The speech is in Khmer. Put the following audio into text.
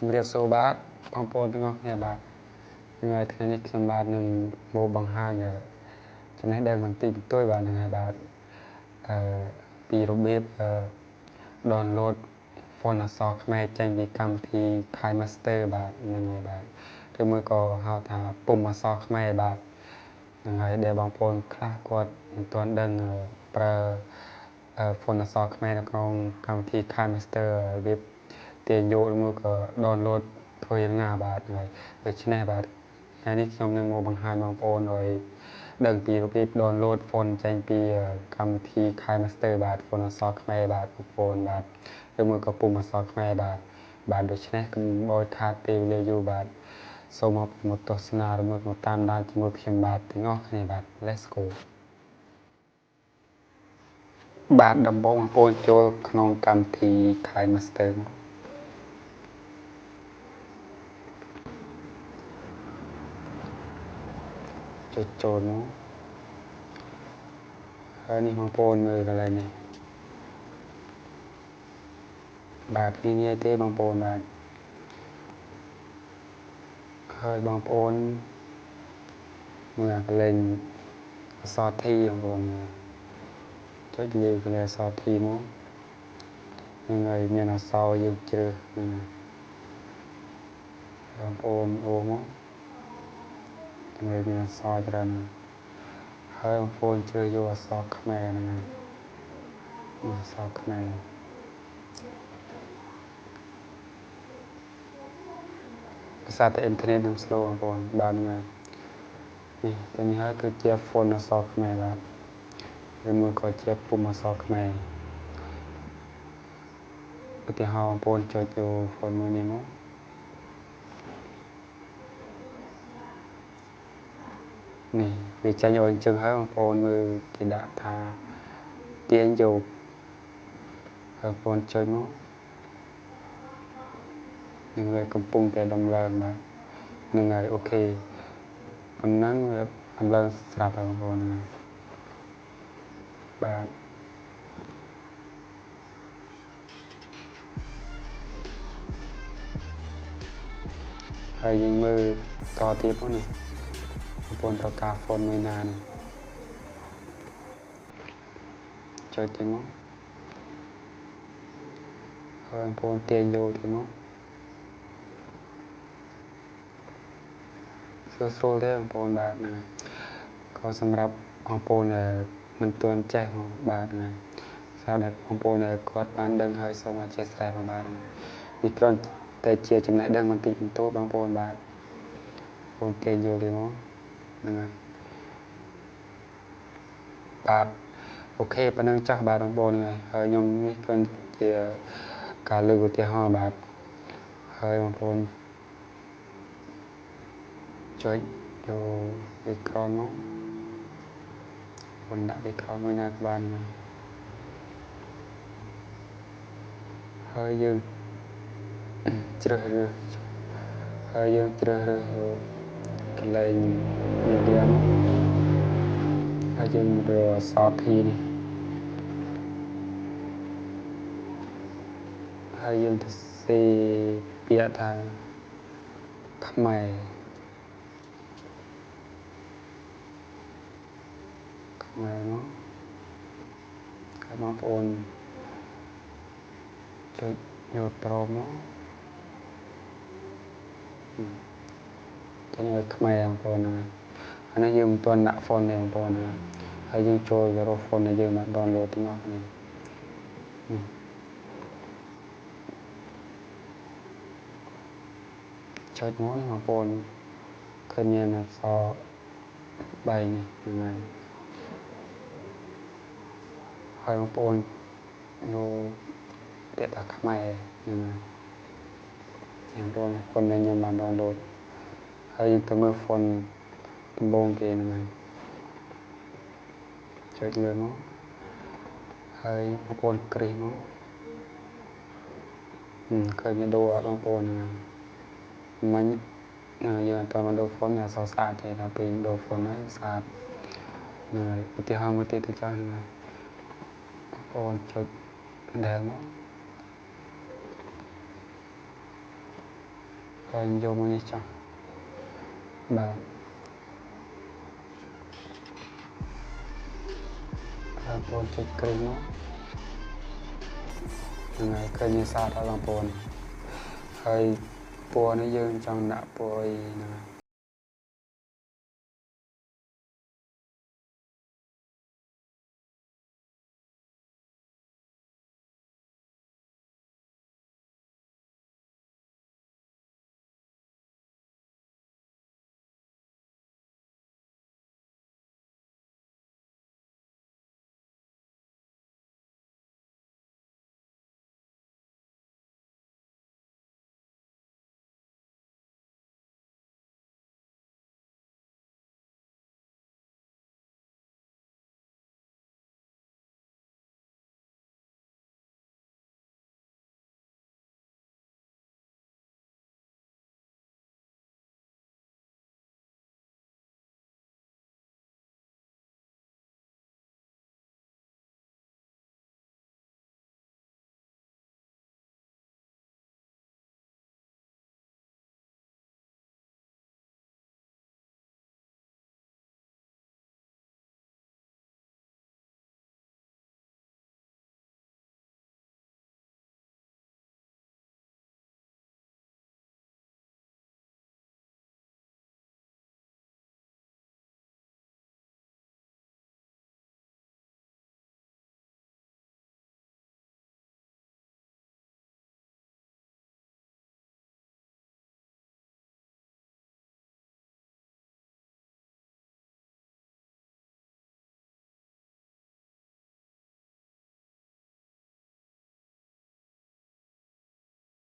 ជំរាបសួរបាទបងប្អូនទាំងអស់គ្នាបាទថ្ងៃនេះខ្ញុំបាទនឹងមកបង្ហាញចំណេះដឹងបន្តិចបន្តួចបាទហ្នឹងហើយបាទពីរបៀបdownload ហ្វុនអក្សរខ្មែរចេញពីកម្មវិធី KineMaster បាទហ្នឹងហើយបាទឬមួយក៏ហៅថាពុម្ពអក្សរខ្មែរបាទហ្នឹងហើយដែលបងប្អូនខ្លះគាត់មិនទាន់ដឹងប្រើហ្វុនអក្សរខ្មែរនៅក្នុងកម្មវិធី KineMaster របៀបទាញយកឬមួយក៏ download ធ្វើយ៉ាងណាបាទហើយដូច្នេះបាទថ្ងៃនេះខ្ញុំនឹងមកបង្ហាញបងប្អូនឲ្យដឹងពីរបៀប download ហ្វុនចេញពីកម្មវិធី KineMaster បាទហ្វុនអក្សរខ្មែរបាទបងប្អូនបាទឬមួយក៏ពុម្ពអក្សរខ្មែរបាទដូច្នេះកុំបោយខាតពេលវេលាយូរបាទសូមមកទស្សនាឬមកតាមដានជាមួយខ្ញុំបាទទាំងអស់គ្នាបាទ Let's go បាទដំបូងបងប្អូនចូលក្នុងកម្មវិធី KineMaster ចូលមកហើយនេះបងប្អូនមើលកន្លែងនេះបាទងាយទេបងប្អូនបាទហើយបងប្អូនមើលកន្លែងអក្សរ T បងប្អូនចុចលើកន្លែងអក្សរ T មកហ្នឹងហើយមានអក្សរយើងជ្រើសបងប្អូនអូមកហ្នឹងហើយមានអក្សរច្រើនហើយបងប្អូនជ្រើសយកអក្សរខ្មែរហ្នឹងហើយអក្សរខ្មែរភាសាទៅអ៊ីនធឺណិតនឹង slow បងប្អូនបាទហ្នឹងនេះទៅនេះហើយគឺជាហ្វុនអក្សរខ្មែរបាទឬមួយក៏ជាពុម្ពអក្សរខ្មែរឧទាហរណ៍បងប្អូនចុចចូលហ្វុនមួយនេះមកនេះវាចេញឲ្យអញ្ចឹងហើយបងប្អូនមើលគេដាក់ថាទាញយកហើយបងប្អូនចុចមកនឹងវាកំពុងតែដំឡើងបាទនឹងហើយអូខេប៉ុណ្ណឹងវាដំឡើងស្រាប់ហើយបងប្អូនបាទហើយយើងមើលតទៀតផងនេះបងប្អូនត្រូវការហ្វុនមួយណានេះចុចទៅមកហើយបងប្អូនទាញយកទៅមកស្រួលទេបងប្អូនបាទហ្នឹងក៏សម្រាប់បងប្អូនដែលមិនទាន់ចេះបាទហ្នឹងសម្រាប់បងប្អូនដែលគាត់បានដឹងហើយសូមអធិស្ឋានផងបាទនេះគ្រាន់តែជាចំណេះដឹងបន្តិចបន្តួចបងប្អូនបាទបងប្អូនទាញយកទៅមកហ្នឹងហើយបាទអូខេប៉ុណ្ណឹងចាស់បាទបងប្អូនហើយខ្ញុំនេះគ្រាន់ជាការលើកឧទាហរណ៍បាទហើយបងប្អូនចុចចូលអេក្រង់មកបងដាក់អេក្រង់មួយណាក៏បានហើយយើងជ្រើសរើសកន្លែងមេឌៀមហើយយើងរកអក្សរ T នេះហើយយើងទៅសេពាក្យថាខ្មែរមកហើយបងប្អូនចុចយកប្រូមកទៅឲ្យខ្មែរបងប្អូនហ្នឹងអានេះយើងមិនទាន់ដាក់ហ្វុនទេបងប្អូនហ្នឹងហើយយើងចូលទៅរកហ្វុនដែលយើងបាន download ទាំងអស់នេះចុចមកបងប្អូនឃើញមានអក្សរ3នេះហ្នឹងហើយបងប្អូនយកពាក្យថាខ្មែរហ្នឹងបងប្អូនហ្វុនដែលខ្ញុំបាន download ហើយយើងទៅមើលហ្វុនដំបូងគេហ្នឹងហើយចុចលើមកហើយបងប្អូនគ្រីសមកឃើញមានដូរអត់បងប្អូនហ្នឹងមិញយើងអត់បានដូរហ្វុនអក្សរស្អាតទេដល់ពេលដូរហ្វុនហើយស្អាតហ្នឹងហើយឧទាហរណ៍មួយទៀតទៅចាស់ហ្នឹងហើយបងប្អូនចុចដែលមក ហើយយកមកនេះចុះបាទបងប្អូនចុចគ្រឿងនោះហ្នឹងហើយឃើញមានសារដល់បងប្អូនហើយពណ៌នេះយើងចង់ដាក់ពណ៌អីហ្នឹង